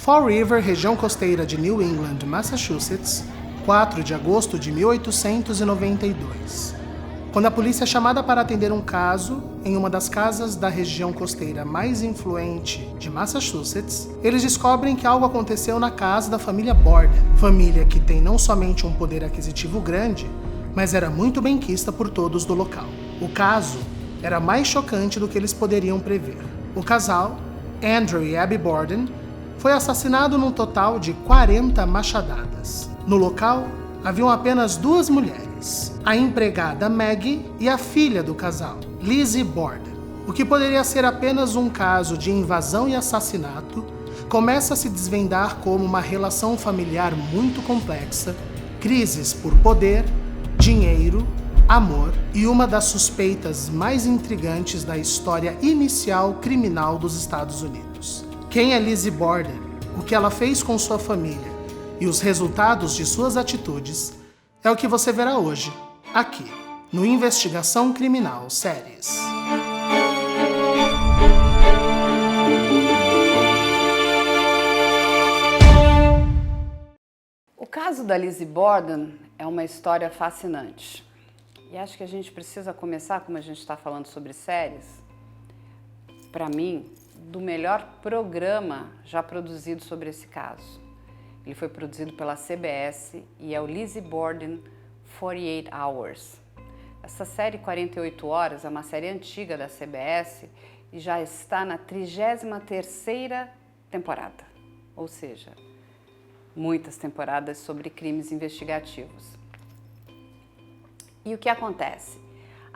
Fall River, região costeira de New England, Massachusetts, 4 de agosto de 1892. Quando a polícia é chamada para atender um caso em uma das casas da região costeira mais influente de Massachusetts, eles descobrem que algo aconteceu na casa da família Borden, família que tem não somente um poder aquisitivo grande, mas era muito benquista por todos do local. O caso era mais chocante do que eles poderiam prever. O casal, Andrew e Abby Borden, foi assassinado num total de 40 machadadas. No local, haviam apenas 2 mulheres, a empregada Maggie e a filha do casal, Lizzie Borden. O que poderia ser apenas um caso de invasão e assassinato começa a se desvendar como uma relação familiar muito complexa, crises por poder, dinheiro, amor e uma das suspeitas mais intrigantes da história inicial criminal dos Estados Unidos. Quem é Lizzie Borden, o que ela fez com sua família e os resultados de suas atitudes é o que você verá hoje, aqui, no Investigação Criminal Séries. O caso da Lizzie Borden é uma história fascinante. E acho que a gente precisa começar, como a gente está falando sobre séries, para mim, do melhor programa já produzido sobre esse caso. Ele foi produzido pela CBS e é o Lizzie Borden 48 Hours. Essa série 48 Horas é uma série antiga da CBS e já está na 33ª temporada, ou seja, muitas temporadas sobre crimes investigativos. E o que acontece?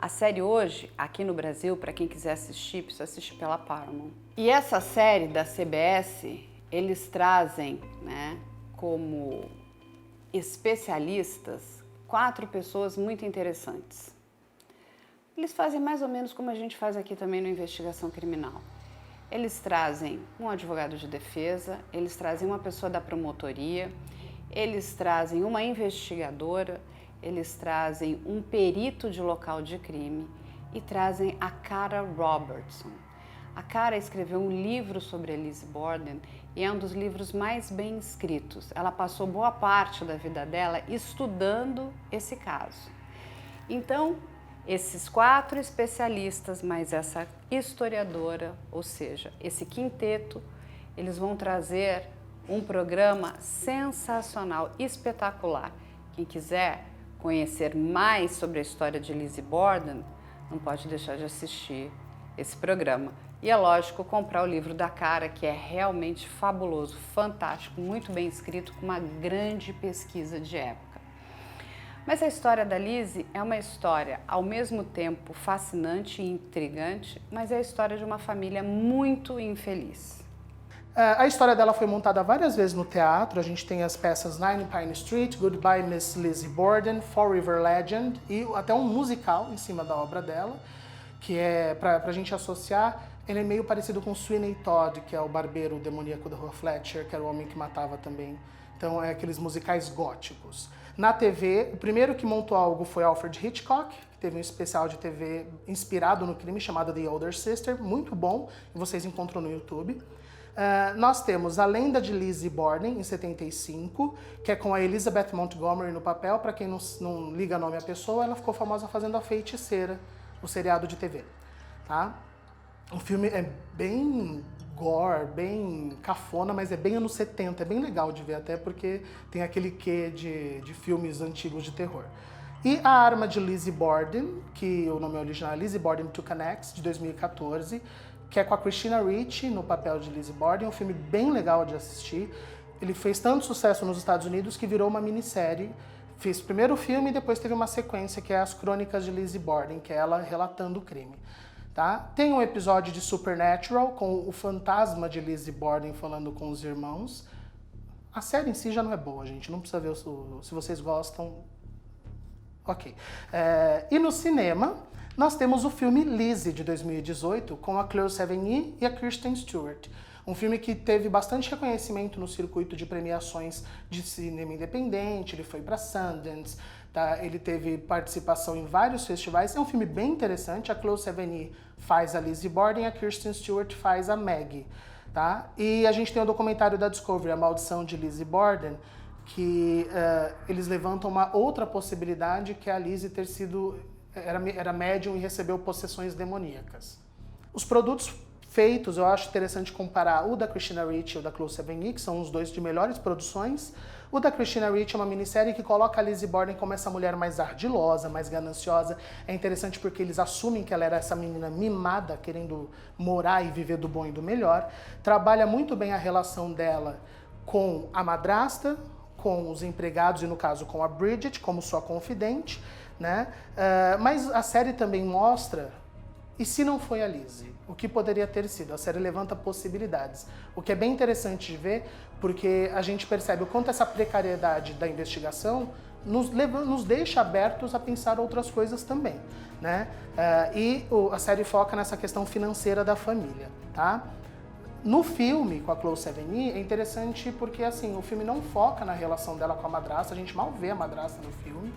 A série hoje, aqui no Brasil, para quem quiser assistir, precisa assistir pela Paramount. E essa série da CBS, eles trazem, como especialistas, 4 pessoas muito interessantes. Eles fazem mais ou menos como a gente faz aqui também no Investigação Criminal. Eles trazem um advogado de defesa, eles trazem uma pessoa da promotoria, eles trazem uma investigadora, eles trazem um perito de local de crime e trazem a Cara Robertson. A Cara escreveu um livro sobre a Lizzie Borden e é um dos livros mais bem escritos. Ela passou boa parte da vida dela estudando esse caso. Então, esses 4 especialistas, mais essa historiadora, ou seja, esse quinteto, eles vão trazer um programa sensacional, espetacular. Quem quiser conhecer mais sobre a história de Lizzie Borden, não pode deixar de assistir esse programa. E é lógico, comprar o livro da Cara, que é realmente fabuloso, fantástico, muito bem escrito, com uma grande pesquisa de época. Mas a história da Lizzie é uma história, ao mesmo tempo, fascinante e intrigante, mas é a história de uma família muito infeliz. A história dela foi montada várias vezes no teatro. A gente tem as peças Nine Pine Street, Goodbye Miss Lizzie Borden, Fall River Legend e até um musical em cima da obra dela, que é, pra gente associar, ele é meio parecido com Sweeney Todd, que é o barbeiro demoníaco da Rua Fletcher, que era o homem que matava também. Então é aqueles musicais góticos. Na TV, o primeiro que montou algo foi Alfred Hitchcock, que teve um especial de TV inspirado no crime chamado The Older Sister, muito bom, e vocês encontram no YouTube. Nós temos A Lenda de Lizzie Borden, em 75, que é com a Elizabeth Montgomery no papel. Para quem não liga nome à pessoa, ela ficou famosa fazendo A Feiticeira, o seriado de TV. Tá? O filme é bem gore, bem cafona, mas é bem anos 70, é bem legal de ver até porque tem aquele quê de filmes antigos de terror. E A Arma de Lizzie Borden, que o nome original é Lizzie Borden Took an Axe, de 2014, que é com a Christina Ricci no papel de Lizzie Borden, um filme bem legal de assistir. Ele fez tanto sucesso nos Estados Unidos que virou uma minissérie. Fez o primeiro filme e depois teve uma sequência que é As Crônicas de Lizzie Borden, que é ela relatando o crime. Tá? Tem um episódio de Supernatural com o fantasma de Lizzie Borden falando com os irmãos. A série em si já não é boa, gente. Não precisa ver se vocês gostam. Ok. E no cinema, nós temos o filme Lizzie, de 2018, com a Claire Sevigny e a Kristen Stewart. Um filme que teve bastante reconhecimento no circuito de premiações de cinema independente, ele foi para Sundance, tá? Ele teve participação em vários festivais. É um filme bem interessante. A Claire Sevigny faz a Lizzie Borden e a Kristen Stewart faz a Maggie. tá? E a gente tem o documentário da Discovery, A Maldição de Lizzie Borden, que eles levantam uma outra possibilidade, que é a Lizzie ter sido, era médium e recebeu possessões demoníacas. Os produtos feitos, eu acho interessante comparar o da Christina Ricci e o da Chloe Sevigny, que são os dois de melhores produções. O da Christina Ricci é uma minissérie que coloca a Lizzie Borden como essa mulher mais ardilosa, mais gananciosa. É interessante porque eles assumem que ela era essa menina mimada, querendo morar e viver do bom e do melhor. Trabalha muito bem a relação dela com a madrasta, com os empregados e, no caso, com a Bridget, como sua confidente, né? Mas a série também mostra, e se não foi a Lizzie? O que poderia ter sido? A série levanta possibilidades. O que é bem interessante de ver, porque a gente percebe o quanto essa precariedade da investigação nos deixa abertos a pensar outras coisas também, né? A série foca nessa questão financeira da família, tá? No filme, com a Chloe Sevigny, é interessante porque, assim, o filme não foca na relação dela com a madrasta, a gente mal vê a madrasta no filme.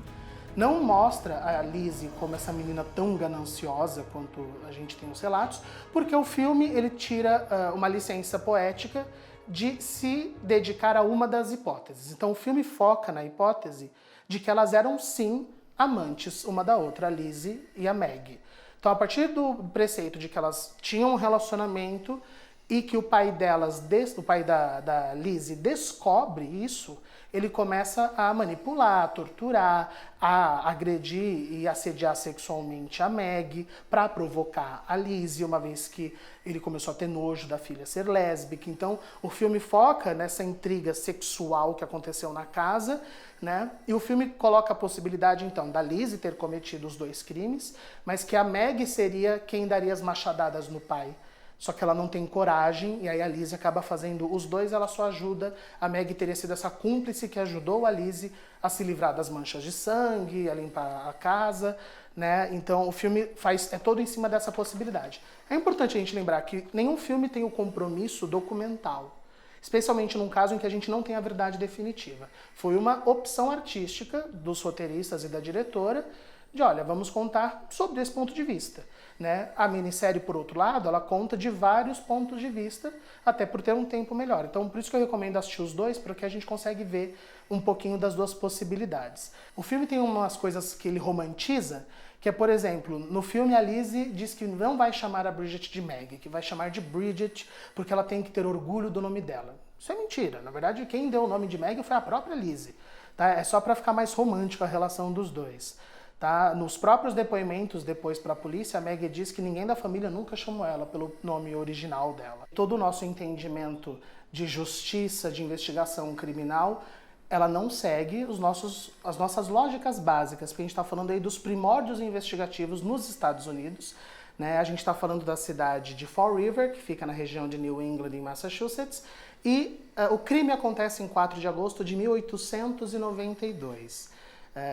Não mostra a Lizzie como essa menina tão gananciosa quanto a gente tem nos relatos, porque o filme ele tira uma licença poética de se dedicar a uma das hipóteses. Então o filme foca na hipótese de que elas eram sim amantes uma da outra, a Lizzie e a Meg. Então a partir do preceito de que elas tinham um relacionamento e que o pai delas, o pai da Lizzie descobre isso, ele começa a manipular, a torturar, a agredir e assediar sexualmente a Meg para provocar a Lizzie, uma vez que ele começou a ter nojo da filha ser lésbica. Então, o filme foca nessa intriga sexual que aconteceu na casa, né? E o filme coloca a possibilidade, então, da Lizzie ter cometido os dois crimes, mas que a Meg seria quem daria as machadadas no pai. Só que ela não tem coragem, e aí a Lizzie acaba fazendo os dois, ela só ajuda. A Meg teria sido essa cúmplice que ajudou a Lizzie a se livrar das manchas de sangue, a limpar a casa, né? Então o filme é todo em cima dessa possibilidade. É importante a gente lembrar que nenhum filme tem o compromisso documental, especialmente num caso em que a gente não tem a verdade definitiva. Foi uma opção artística dos roteiristas e da diretora de, olha, vamos contar sobre esse ponto de vista. Né? A minissérie, por outro lado, ela conta de vários pontos de vista, até por ter um tempo melhor. Então, por isso que eu recomendo assistir os dois, porque a gente consegue ver um pouquinho das duas possibilidades. O filme tem umas coisas que ele romantiza, que é, por exemplo, no filme a Lizzie diz que não vai chamar a Bridget de Meg, que vai chamar de Bridget, porque ela tem que ter orgulho do nome dela. Isso é mentira. Na verdade, quem deu o nome de Meg foi a própria Lizzie. Tá? É só para ficar mais romântico a relação dos dois. Tá? Nos próprios depoimentos depois para a polícia, a Meg diz que ninguém da família nunca chamou ela pelo nome original dela. Todo o nosso entendimento de justiça, de investigação criminal, ela não segue as nossas lógicas básicas, porque a gente está falando aí dos primórdios investigativos nos Estados Unidos. Né? A gente está falando da cidade de Fall River, que fica na região de New England, em Massachusetts, e o crime acontece em 4 de agosto de 1892.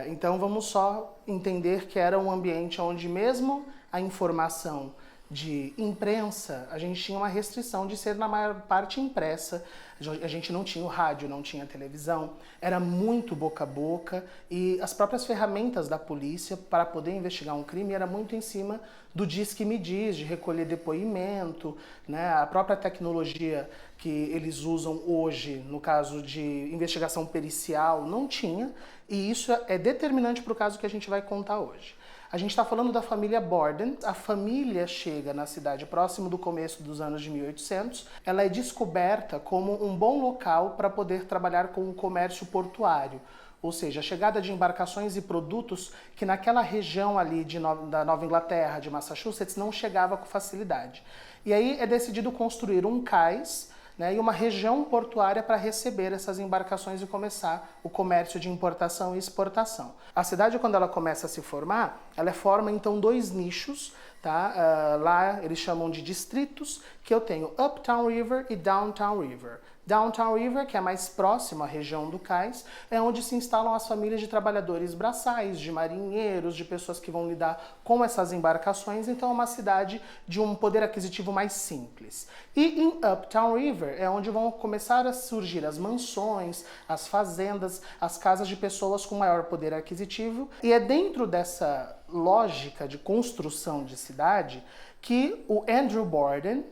Então vamos só entender que era um ambiente onde mesmo a informação de imprensa, a gente tinha uma restrição de ser na maior parte impressa, a gente não tinha o rádio, não tinha televisão, era muito boca a boca e as próprias ferramentas da polícia para poder investigar um crime era muito em cima do diz que me diz, de recolher depoimento, né? A própria tecnologia que eles usam hoje, no caso de investigação pericial, não tinha, e isso é determinante para o caso que a gente vai contar hoje. A gente está falando da família Borden. A família chega na cidade próximo do começo dos anos de 1800. Ela é descoberta como um bom local para poder trabalhar com o comércio portuário. Ou seja, a chegada de embarcações e produtos que naquela região ali da Nova Inglaterra, de Massachusetts, não chegava com facilidade. E aí é decidido construir um cais, né, e uma região portuária para receber essas embarcações e começar o comércio de importação e exportação. A cidade, quando ela começa a se formar, ela forma então 2 nichos, tá? Lá eles chamam de distritos, que eu tenho Uptown River e Downtown River. Downtown River, que é mais próximo à região do cais, é onde se instalam as famílias de trabalhadores braçais, de marinheiros, de pessoas que vão lidar com essas embarcações, então é uma cidade de um poder aquisitivo mais simples. E em Uptown River é onde vão começar a surgir as mansões, as fazendas, as casas de pessoas com maior poder aquisitivo, e é dentro dessa lógica de construção de cidade que o Andrew Borden,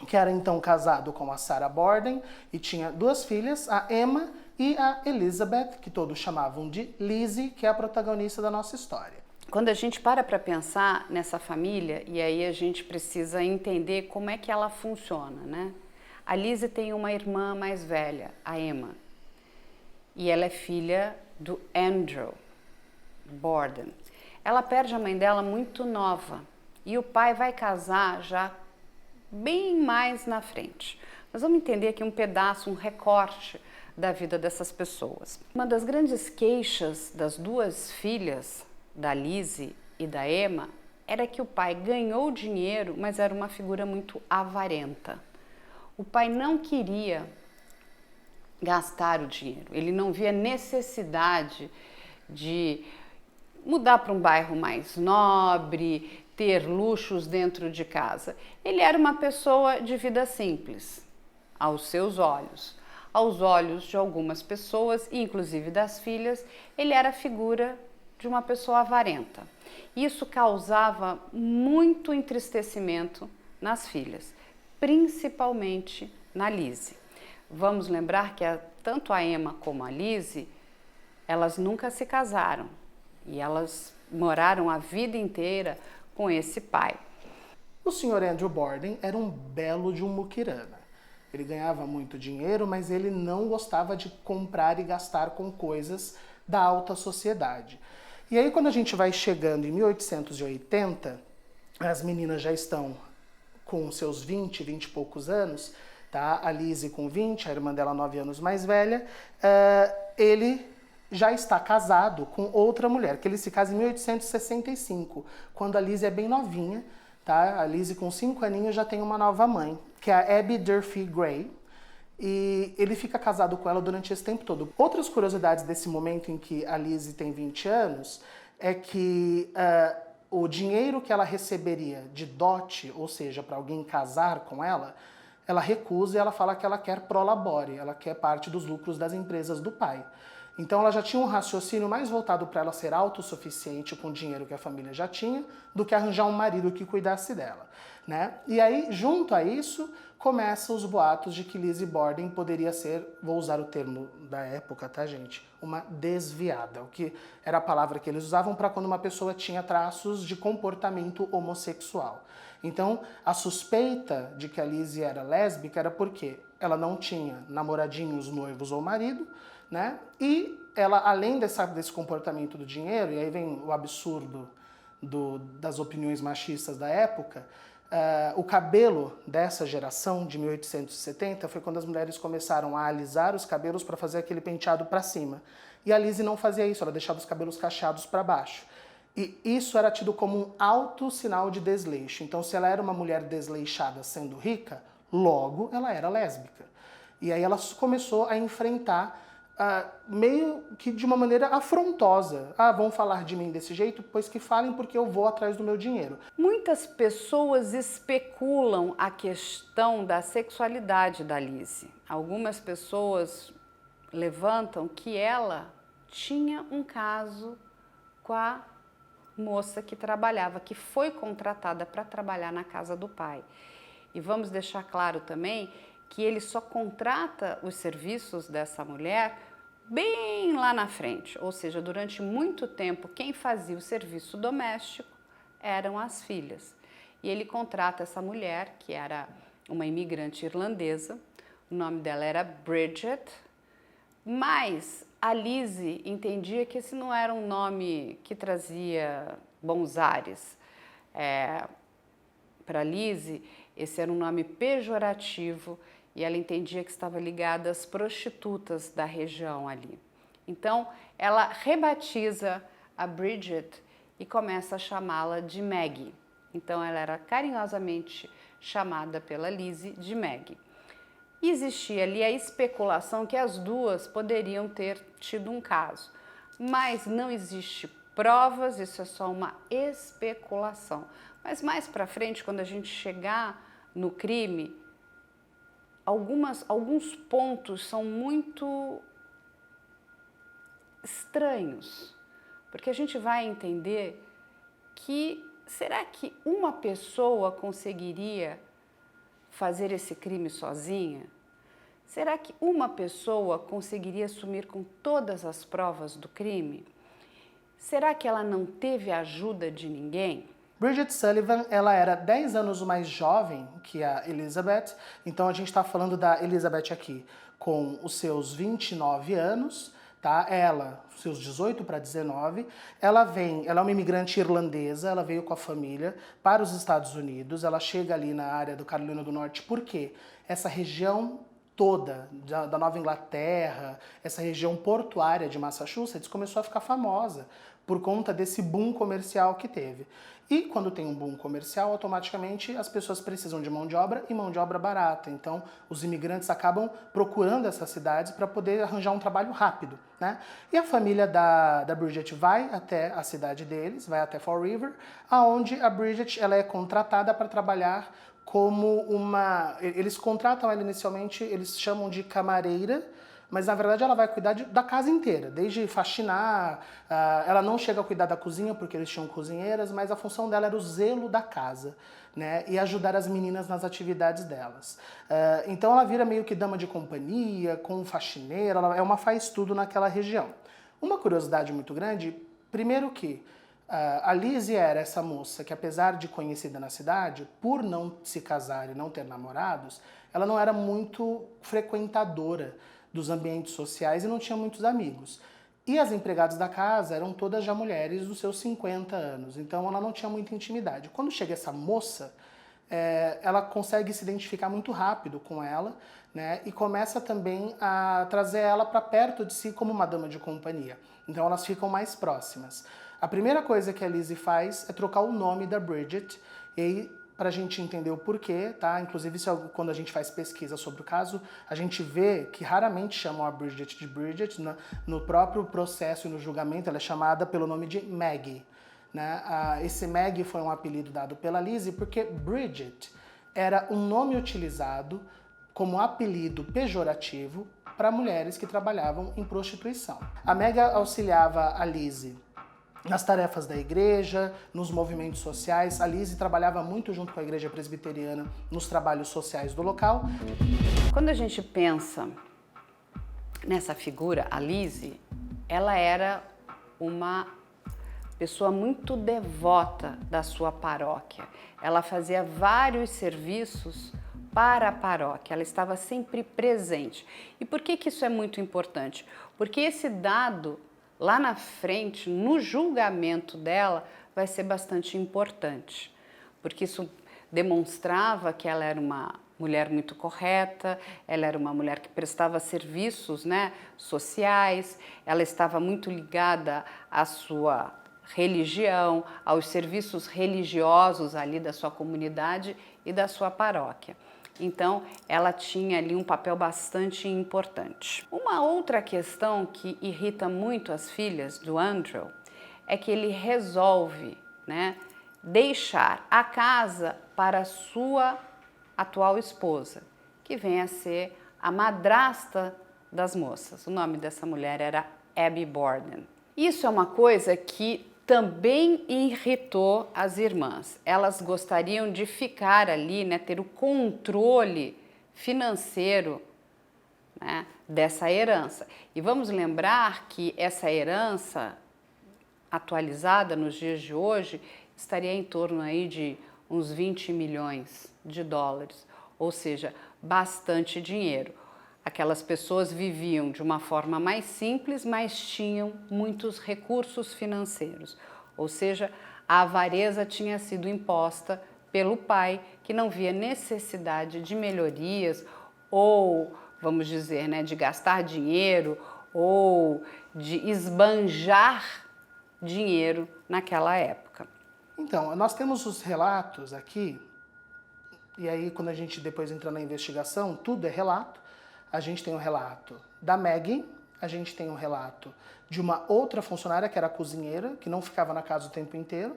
que era então casado com a Sarah Borden e tinha duas filhas, a Emma e a Elizabeth, que todos chamavam de Lizzie, que é a protagonista da nossa história. Quando a gente para pensar nessa família, e aí a gente precisa entender como é que ela funciona, né? A Lizzie tem uma irmã mais velha, a Emma, e ela é filha do Andrew Borden. Ela perde a mãe dela muito nova e o pai vai casar já bem mais na frente. Nós vamos entender aqui um pedaço, um recorte da vida dessas pessoas. Uma das grandes queixas das duas filhas, da Lizzie e da Emma, era que o pai ganhou dinheiro, mas era uma figura muito avarenta. O pai não queria gastar o dinheiro, ele não via necessidade de mudar para um bairro mais nobre, ter luxos dentro de casa. Ele era uma pessoa de vida simples, aos seus olhos. Aos olhos de algumas pessoas, inclusive das filhas, ele era a figura de uma pessoa avarenta. Isso causava muito entristecimento nas filhas, principalmente na Lizzie. Vamos lembrar que tanto a Emma como a Lizzie, elas nunca se casaram e elas moraram a vida inteira com esse pai. O Sr. Andrew Borden era um belo de um muquirana. Ele ganhava muito dinheiro, mas ele não gostava de comprar e gastar com coisas da alta sociedade. E aí, quando a gente vai chegando em 1880, as meninas já estão com seus 20 e poucos anos, tá? A Lizzie com 20, a irmã dela 9 anos mais velha, ele já está casado com outra mulher, que ele se casa em 1865, quando a Lizzie é bem novinha, tá? A Lizzie com 5 aninhos já tem uma nova mãe, que é a Abby Durfee Gray, e ele fica casado com ela durante esse tempo todo. Outras curiosidades desse momento em que a Lizzie tem 20 anos é que o dinheiro que ela receberia de dote, ou seja, para alguém casar com ela recusa e ela fala que ela quer pro labore, ela quer parte dos lucros das empresas do pai. Então ela já tinha um raciocínio mais voltado para ela ser autossuficiente com o dinheiro que a família já tinha, do que arranjar um marido que cuidasse dela, né? E aí, junto a isso, começam os boatos de que Lizzie Borden poderia ser, vou usar o termo da época, tá, gente? Uma desviada, o que era a palavra que eles usavam para quando uma pessoa tinha traços de comportamento homossexual. Então, a suspeita de que a Lizzie era lésbica era porque ela não tinha namoradinhos, noivos ou marido, né? E ela, além desse comportamento do dinheiro, e aí vem o absurdo das opiniões machistas da época, o cabelo dessa geração, de 1870, foi quando as mulheres começaram a alisar os cabelos para fazer aquele penteado para cima. E a Lizzie não fazia isso, ela deixava os cabelos cacheados para baixo. E isso era tido como um alto sinal de desleixo. Então, se ela era uma mulher desleixada sendo rica, logo ela era lésbica. E aí ela começou a enfrentar meio que de uma maneira afrontosa. Vão falar de mim desse jeito? Pois que falem, porque eu vou atrás do meu dinheiro. Muitas pessoas especulam a questão da sexualidade da Lizzie. Algumas pessoas levantam que ela tinha um caso com a moça que trabalhava, que foi contratada para trabalhar na casa do pai. E vamos deixar claro também que ele só contrata os serviços dessa mulher bem lá na frente, ou seja, durante muito tempo quem fazia o serviço doméstico eram as filhas. E ele contrata essa mulher, que era uma imigrante irlandesa, o nome dela era Bridget, mas a Lizzie entendia que esse não era um nome que trazia bons ares. Para Lizzie, esse era um nome pejorativo e ela entendia que estava ligada às prostitutas da região ali. Então, ela rebatiza a Bridget e começa a chamá-la de Maggie. Então, ela era carinhosamente chamada pela Lizzie de Maggie. E existia ali a especulação que as duas poderiam ter tido um caso, mas não existe provas, isso é só uma especulação. Mas mais para frente, quando a gente chegar no crime, alguns pontos são muito estranhos, porque a gente vai entender que será que uma pessoa conseguiria fazer esse crime sozinha? Será que uma pessoa conseguiria sumir com todas as provas do crime? Será que ela não teve ajuda de ninguém? Bridget Sullivan, ela era 10 anos mais jovem que a Elizabeth, então a gente está falando da Elizabeth aqui com os seus 29 anos, tá? Ela, seus 18 para 19, ela é uma imigrante irlandesa, ela veio com a família para os Estados Unidos, ela chega ali na área do Carolina do Norte, porque essa região toda da Nova Inglaterra, essa região portuária de Massachusetts começou a ficar famosa por conta desse boom comercial que teve. E quando tem um boom comercial, automaticamente as pessoas precisam de mão de obra e mão de obra barata. Então, os imigrantes acabam procurando essas cidades para poder arranjar um trabalho rápido, né? E a família da Bridget vai até a cidade deles, vai até Fall River, aonde a Bridget ela é contratada para trabalhar como eles contratam ela inicialmente, eles chamam de camareira, mas na verdade ela vai cuidar da casa inteira, desde faxinar, ela não chega a cuidar da cozinha porque eles tinham cozinheiras, mas a função dela era o zelo da casa, né, e ajudar as meninas nas atividades delas. Então ela vira meio que dama de companhia, com faxineira, ela é uma faz-tudo naquela região. Uma curiosidade muito grande, primeiro que a Lizzie era essa moça que, apesar de conhecida na cidade, por não se casar e não ter namorados, ela não era muito frequentadora dos ambientes sociais e não tinha muitos amigos. E as empregadas da casa eram todas já mulheres dos seus 50 anos, então ela não tinha muita intimidade. Quando chega essa moça, ela consegue se identificar muito rápido com ela, né, e começa também a trazer ela para perto de si como uma dama de companhia. Então elas ficam mais próximas. A primeira coisa que a Lizzie faz é trocar o nome da Bridget, e aí, para a gente entender o porquê, tá? Inclusive, quando a gente faz pesquisa sobre o caso, a gente vê que raramente chamam a Bridget de Bridget. No próprio processo e no julgamento, ela é chamada pelo nome de Maggie, né? Esse Maggie foi um apelido dado pela Lizzie porque Bridget era um nome utilizado como apelido pejorativo para mulheres que trabalhavam em prostituição. A Maggie auxiliava a Lizzie nas tarefas da igreja, nos movimentos sociais. A Lizzie trabalhava muito junto com a igreja presbiteriana nos trabalhos sociais do local. Quando a gente pensa nessa figura, a Lizzie, ela era uma pessoa muito devota da sua paróquia. Ela fazia vários serviços para a paróquia, ela estava sempre presente. E por que isso é muito importante? Porque esse dado lá na frente, no julgamento dela, vai ser bastante importante, porque isso demonstrava que ela era uma mulher muito correta, ela era uma mulher que prestava serviços, né, sociais, ela estava muito ligada à sua religião, aos serviços religiosos ali da sua comunidade e da sua paróquia. Então, ela tinha ali um papel bastante importante. Uma outra questão que irrita muito as filhas do Andrew é que ele resolve, né, deixar a casa para a sua atual esposa, que vem a ser a madrasta das moças. O nome dessa mulher era Abby Borden. Isso é uma coisa que também irritou as irmãs. Elas gostariam de ficar ali, né, ter o controle financeiro, né, dessa herança. E vamos lembrar que essa herança atualizada nos dias de hoje estaria em torno aí de uns 20 milhões de dólares, ou seja, bastante dinheiro. Aquelas pessoas viviam de uma forma mais simples, mas tinham muitos recursos financeiros. Ou seja, a avareza tinha sido imposta pelo pai, que não via necessidade de melhorias ou, vamos dizer, né, de gastar dinheiro ou de esbanjar dinheiro naquela época. Então, nós temos os relatos aqui, e aí quando a gente depois entra na investigação, tudo é relato. A gente tem um relato da Maggie, a gente tem um relato de uma outra funcionária, que era a cozinheira, que não ficava na casa o tempo inteiro.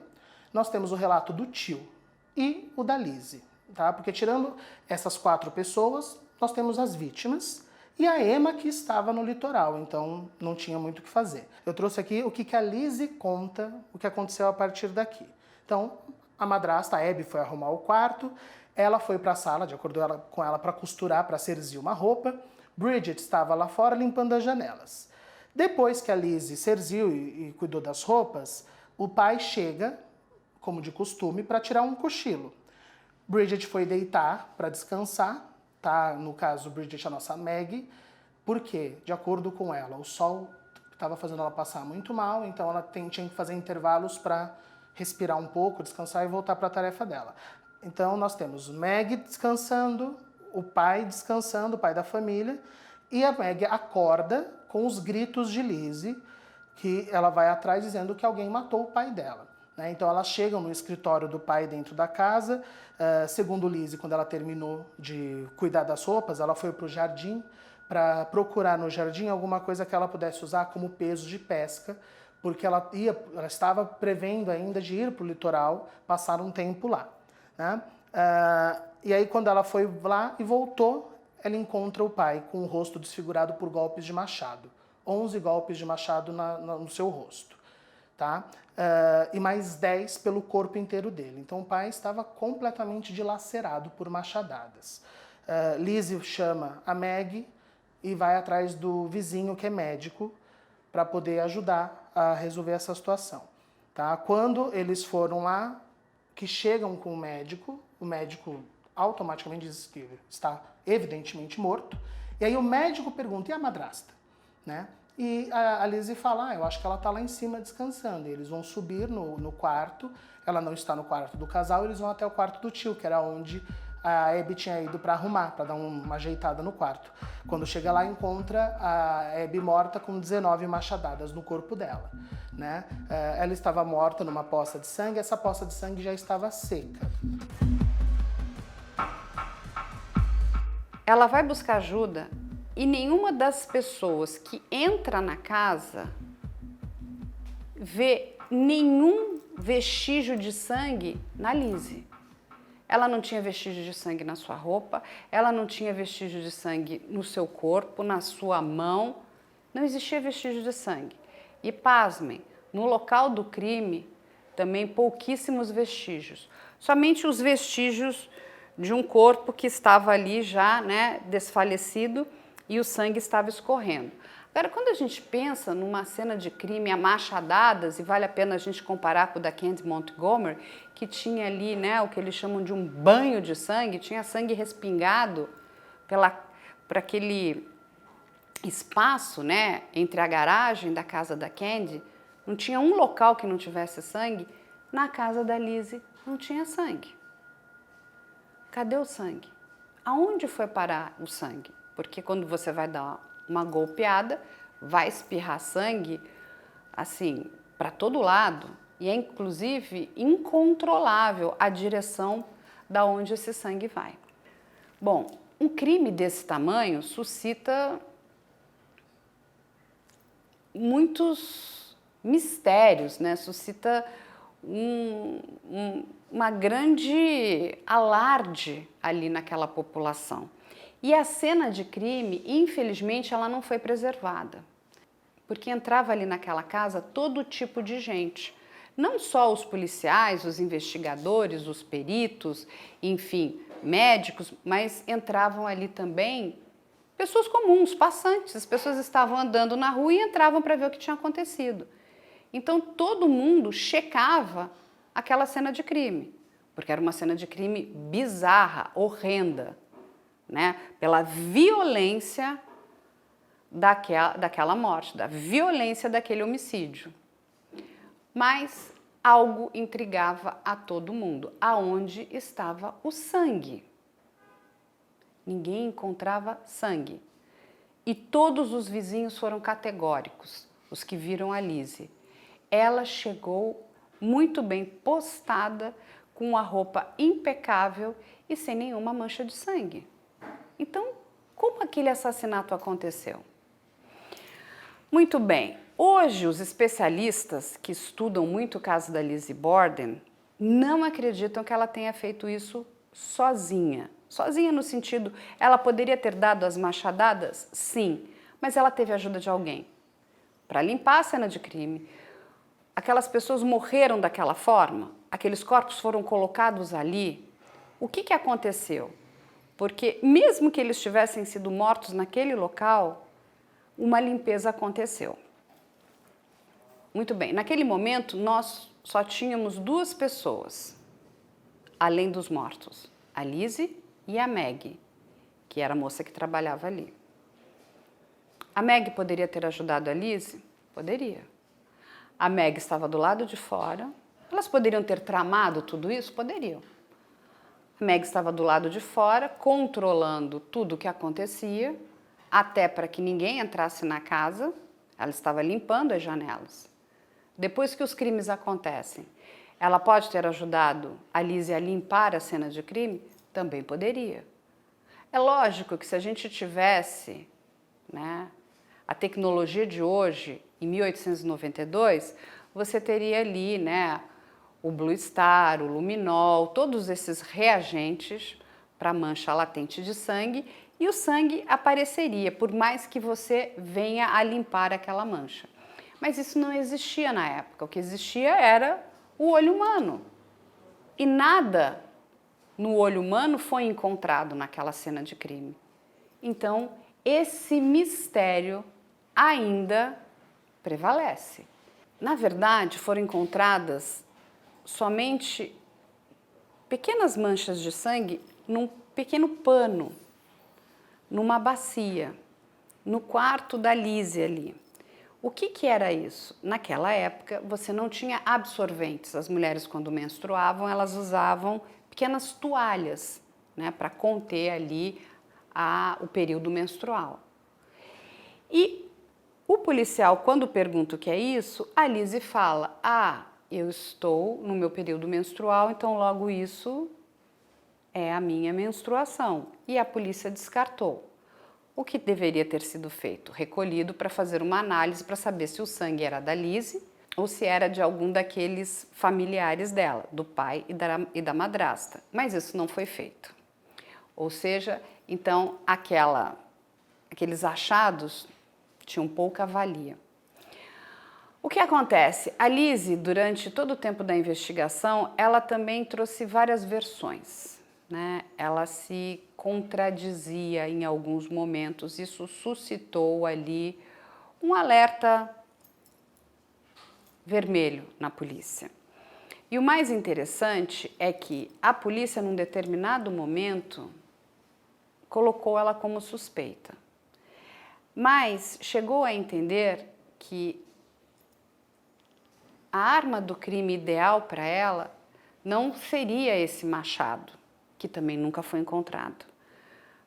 Nós temos o relato do tio e o da Lizzie, tá? Porque tirando essas 4 pessoas, nós temos as vítimas e a Emma, que estava no litoral, então não tinha muito o que fazer. Eu trouxe aqui o que a Lizzie conta, o que aconteceu a partir daqui. Então, a madrasta, a Abby, foi arrumar o quarto, Ela foi para a sala, de acordo com ela, para costurar, para cerzir uma roupa. Bridget estava lá fora limpando as janelas. Depois que a Lizzie cerziu e cuidou das roupas, o pai chega, como de costume, para tirar um cochilo. Bridget foi deitar para descansar, tá? No caso, Bridget é a nossa Maggie, porque, de acordo com ela, o sol estava fazendo ela passar muito mal, então ela tinha que fazer intervalos para respirar um pouco, descansar e voltar para a tarefa dela. Então nós temos Maggie descansando, o pai descansando, o pai da família, e a Maggie acorda com os gritos de Lizzie, que ela vai atrás dizendo que alguém matou o pai dela. Então elas chegam no escritório do pai dentro da casa. Segundo Lizzie, quando ela terminou de cuidar das roupas, ela foi para o jardim para procurar no jardim alguma coisa que ela pudesse usar como peso de pesca, porque ela estava prevendo ainda de ir para o litoral, passar um tempo lá. Né? E aí quando ela foi lá e voltou, ela encontra o pai com o rosto desfigurado por golpes de machado. 11 golpes de machado no seu rosto. Tá? E mais 10 pelo corpo inteiro dele. Então o pai estava completamente dilacerado por machadadas. Lizzie chama a Maggie e vai atrás do vizinho que é médico para poder ajudar a resolver essa situação. Tá? Quando eles foram lá, que chegam com o médico automaticamente diz que está evidentemente morto, e aí o médico pergunta, e a madrasta? Né? E a Lizzie fala, eu acho que ela está lá em cima descansando. E eles vão subir no quarto, ela não está no quarto do casal, eles vão até o quarto do tio, que era onde a Abby tinha ido para arrumar, para dar uma ajeitada no quarto. Quando chega lá, encontra a Abby morta com 19 machadadas no corpo dela. Né? Ela estava morta numa poça de sangue, essa poça de sangue já estava seca. Ela vai buscar ajuda e nenhuma das pessoas que entra na casa vê nenhum vestígio de sangue na Lizzie. Ela não tinha vestígio de sangue na sua roupa, ela não tinha vestígio de sangue no seu corpo, na sua mão, não existia vestígio de sangue. E pasmem, no local do crime também pouquíssimos vestígios, somente os vestígios de um corpo que estava ali já, né, desfalecido e o sangue estava escorrendo. Agora, quando a gente pensa numa cena de crime a machadadas, e vale a pena a gente comparar com o da Candy Montgomery, que tinha ali, né, o que eles chamam de um banho de sangue, tinha sangue respingado por aquele espaço, né, entre a garagem da casa da Candy, não tinha um local que não tivesse sangue. Na casa da Lizzie não tinha sangue. Cadê o sangue? Aonde foi parar o sangue? Porque quando você vai dar uma golpeada, vai espirrar sangue, assim, para todo lado. E é, inclusive, incontrolável a direção da onde esse sangue vai. Bom, um crime desse tamanho suscita muitos mistérios, né? Suscita uma grande alarde ali naquela população. E a cena de crime, infelizmente, ela não foi preservada, porque entrava ali naquela casa todo tipo de gente. Não só os policiais, os investigadores, os peritos, enfim, médicos, mas entravam ali também pessoas comuns, passantes. As pessoas estavam andando na rua e entravam para ver o que tinha acontecido. Então, todo mundo checava aquela cena de crime, porque era uma cena de crime bizarra, horrenda, né? Pela violência daquela morte, da violência daquele homicídio. Mas algo intrigava a todo mundo. Aonde estava o sangue? Ninguém encontrava sangue. E todos os vizinhos foram categóricos, os que viram a Lizzie. Ela chegou muito bem postada, com a roupa impecável e sem nenhuma mancha de sangue. Então, como aquele assassinato aconteceu? Muito bem, hoje os especialistas que estudam muito o caso da Lizzie Borden não acreditam que ela tenha feito isso sozinha. Sozinha no sentido, ela poderia ter dado as machadadas? Sim, mas ela teve a ajuda de alguém para limpar a cena de crime. Aquelas pessoas morreram daquela forma, aqueles corpos foram colocados ali O que aconteceu? Porque mesmo que eles tivessem sido mortos naquele local, uma limpeza aconteceu. Muito bem, naquele momento nós só tínhamos 2 pessoas, além dos mortos, a Lizzie e a Maggie, que era a moça que trabalhava ali. A Maggie poderia ter ajudado a Lizzie? Poderia. A Maggie estava do lado de fora. Elas poderiam ter tramado tudo isso? Poderiam. A Maggie estava do lado de fora, controlando tudo o que acontecia, até para que ninguém entrasse na casa. Ela estava limpando as janelas. Depois que os crimes acontecem, ela pode ter ajudado a Lizzie a limpar a cena de crime? Também poderia. É lógico que se a gente tivesse, né, a tecnologia de hoje, em 1892, você teria ali, né, o Blue Star, o luminol, todos esses reagentes para mancha latente de sangue, e o sangue apareceria, por mais que você venha a limpar aquela mancha. Mas isso não existia na época, o que existia era o olho humano. E nada no olho humano foi encontrado naquela cena de crime. Então, esse mistério ainda prevalece. Na verdade, foram encontradas somente pequenas manchas de sangue num pequeno pano, numa bacia, no quarto da Lizzie ali. O que era isso? Naquela época, você não tinha absorventes. As mulheres, quando menstruavam, elas usavam pequenas toalhas, né, para conter ali o período menstrual. E o policial, quando pergunta o que é isso, a Lizzie fala: eu estou no meu período menstrual, então logo isso é a minha menstruação. E a polícia descartou. O que deveria ter sido feito? Recolhido para fazer uma análise para saber se o sangue era da Lizzie ou se era de algum daqueles familiares dela, do pai e da madrasta. Mas isso não foi feito. Ou seja, então aqueles achados tinham pouca valia. O que acontece? A Lizzie, durante todo o tempo da investigação, ela também trouxe várias versões, né? Ela se contradizia em alguns momentos. Isso suscitou ali um alerta vermelho na polícia. E o mais interessante é que a polícia, num determinado momento, colocou ela como suspeita. Mas chegou a entender que a arma do crime ideal para ela não seria esse machado, que também nunca foi encontrado,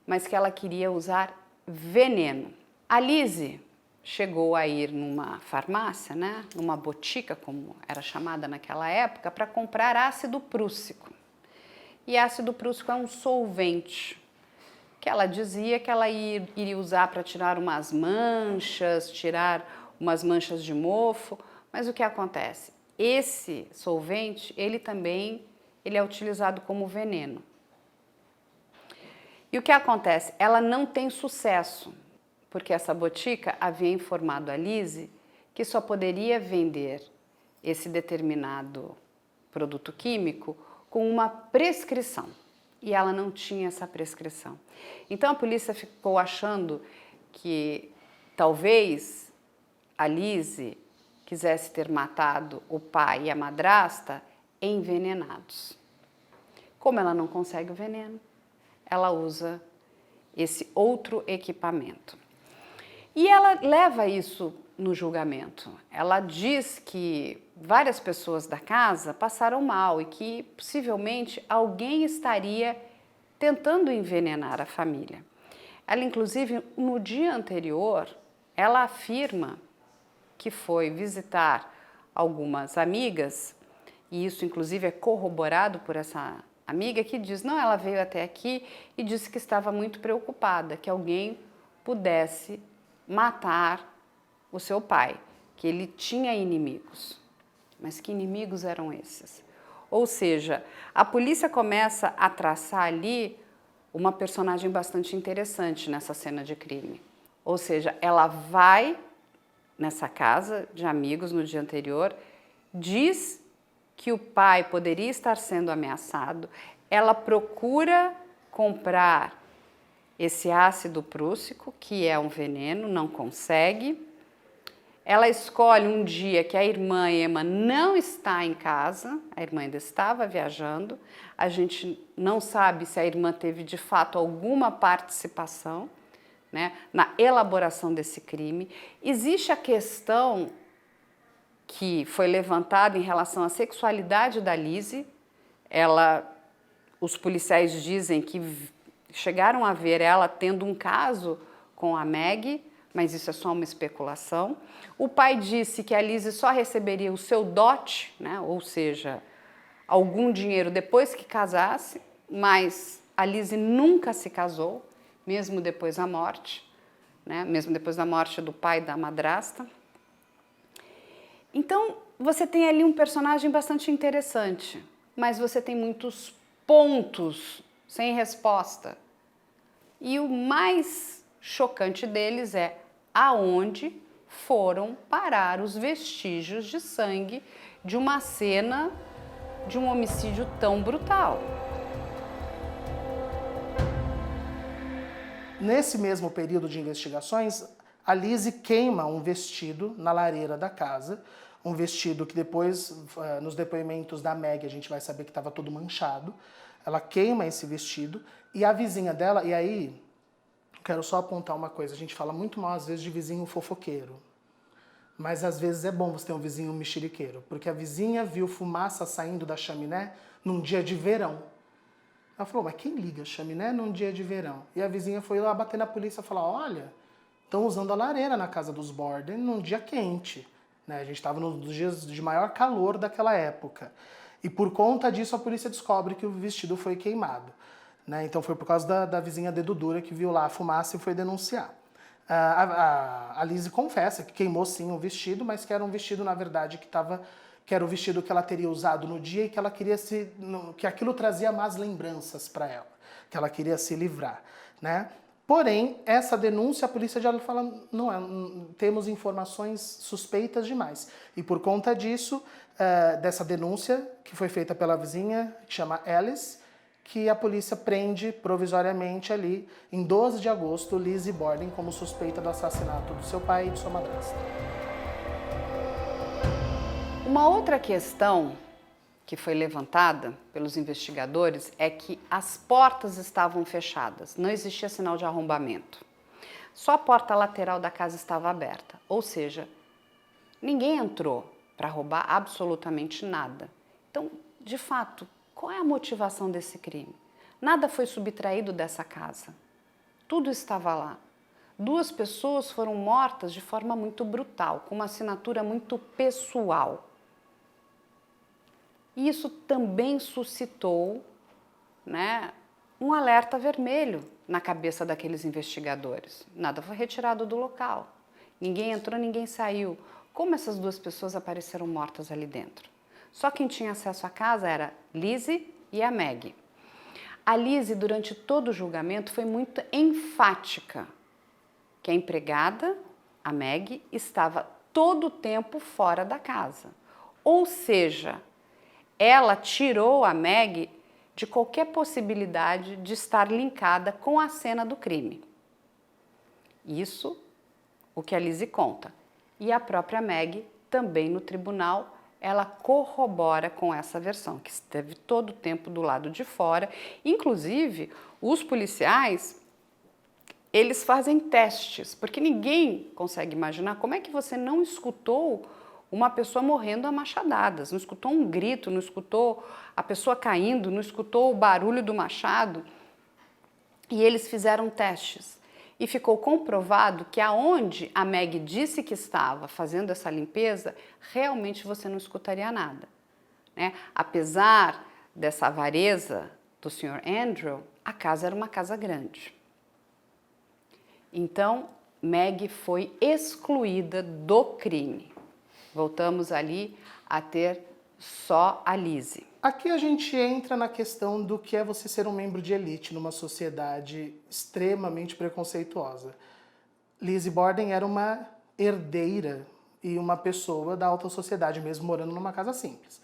mas que ela queria usar veneno. A Lizzie chegou a ir numa farmácia, né, numa botica, como era chamada naquela época, para comprar ácido prússico. E ácido prússico é um solvente que ela dizia que ela iria usar para tirar umas manchas de mofo. Mas o que acontece? Esse solvente, ele é utilizado como veneno. E o que acontece? Ela não tem sucesso, porque essa botica havia informado a Lizzie que só poderia vender esse determinado produto químico com uma prescrição. E ela não tinha essa prescrição. Então a polícia ficou achando que talvez a Lizzie quisesse ter matado o pai e a madrasta envenenados. Como ela não consegue o veneno, ela usa esse outro equipamento. E ela leva isso no julgamento. Ela diz que várias pessoas da casa passaram mal e que possivelmente alguém estaria tentando envenenar a família. Ela, inclusive, no dia anterior, ela afirma que foi visitar algumas amigas, e isso inclusive é corroborado por essa amiga que diz, não, ela veio até aqui e disse que estava muito preocupada, que alguém pudesse matar o seu pai, que ele tinha inimigos. Mas que inimigos eram esses? Ou seja, a polícia começa a traçar ali uma personagem bastante interessante nessa cena de crime. Ou seja, ela vai nessa casa de amigos no dia anterior, diz que o pai poderia estar sendo ameaçado, ela procura comprar esse ácido prússico, que é um veneno, não consegue. Ela escolhe um dia que a irmã Emma não está em casa, a irmã ainda estava viajando, a gente não sabe se a irmã teve de fato alguma participação, né, na elaboração desse crime. Existe a questão que foi levantada em relação à sexualidade da Lizzie. Os policiais dizem que chegaram a ver ela tendo um caso com a Maggie, mas isso é só uma especulação. O pai disse que a Lizzie só receberia o seu dote, né, ou seja, algum dinheiro depois que casasse, mas a Lizzie nunca se casou, mesmo depois da morte, né, mesmo depois da morte do pai e da madrasta. Então, você tem ali um personagem bastante interessante, mas você tem muitos pontos sem resposta. E o mais chocante deles é aonde foram parar os vestígios de sangue de uma cena de um homicídio tão brutal. Nesse mesmo período de investigações, a Lizzie queima um vestido na lareira da casa, um vestido que depois, nos depoimentos da Maggie, a gente vai saber que estava todo manchado. Ela queima esse vestido e a vizinha dela, e aí, quero só apontar uma coisa, a gente fala muito mal às vezes de vizinho fofoqueiro, mas às vezes é bom você ter um vizinho mexeriqueiro, porque a vizinha viu fumaça saindo da chaminé num dia de verão. Ela falou, mas quem liga chaminé num dia de verão? E a vizinha foi lá bater na polícia e falar, olha, estão usando a lareira na casa dos Borden num dia quente. Né? A gente estava nos dias de maior calor daquela época. E por conta disso a polícia descobre que o vestido foi queimado. Né? Então foi por causa da vizinha dedo dura que viu lá a fumaça e foi denunciar. A Lizzie confessa que queimou sim o vestido, mas que era um vestido, na verdade, que era o vestido que ela teria usado no dia e que ela queria que aquilo trazia más lembranças para ela, que ela queria se livrar, né? Porém, essa denúncia, a polícia já fala, temos informações suspeitas demais. E por conta disso, dessa denúncia, que foi feita pela vizinha, que chama Alice, que a polícia prende provisoriamente ali, em 12 de agosto, Lizzie Borden como suspeita do assassinato do seu pai e de sua madrasta. Uma outra questão que foi levantada pelos investigadores é que as portas estavam fechadas, não existia sinal de arrombamento. Só a porta lateral da casa estava aberta, ou seja, ninguém entrou para roubar absolutamente nada. Então, de fato, qual é a motivação desse crime? Nada foi subtraído dessa casa. Tudo estava lá. 2 pessoas foram mortas de forma muito brutal, com uma assinatura muito pessoal. E isso também suscitou, né, um alerta vermelho na cabeça daqueles investigadores. Nada foi retirado do local. Ninguém entrou, ninguém saiu. Como essas 2 pessoas apareceram mortas ali dentro? Só quem tinha acesso à casa era Lizzie e a Maggie. A Lizzie, durante todo o julgamento, foi muito enfática que a empregada, a Maggie, estava todo o tempo fora da casa. Ou seja, ela tirou a Maggie de qualquer possibilidade de estar linkada com a cena do crime. Isso o que a Lizzie conta. E a própria Maggie, também no tribunal, ela corrobora com essa versão, que esteve todo o tempo do lado de fora. Inclusive, os policiais, eles fazem testes, porque ninguém consegue imaginar como é que você não escutou uma pessoa morrendo a machadadas, não escutou um grito, não escutou a pessoa caindo, não escutou o barulho do machado. E eles fizeram testes. E ficou comprovado que aonde a Maggie disse que estava fazendo essa limpeza, realmente você não escutaria nada. Né? Apesar dessa avareza do Sr. Andrew, a casa era uma casa grande. Então, Maggie foi excluída do crime. Voltamos ali a ter só a Lizzie. Aqui a gente entra na questão do que é você ser um membro de elite numa sociedade extremamente preconceituosa. Lizzie Borden era uma herdeira e uma pessoa da alta sociedade, mesmo morando numa casa simples.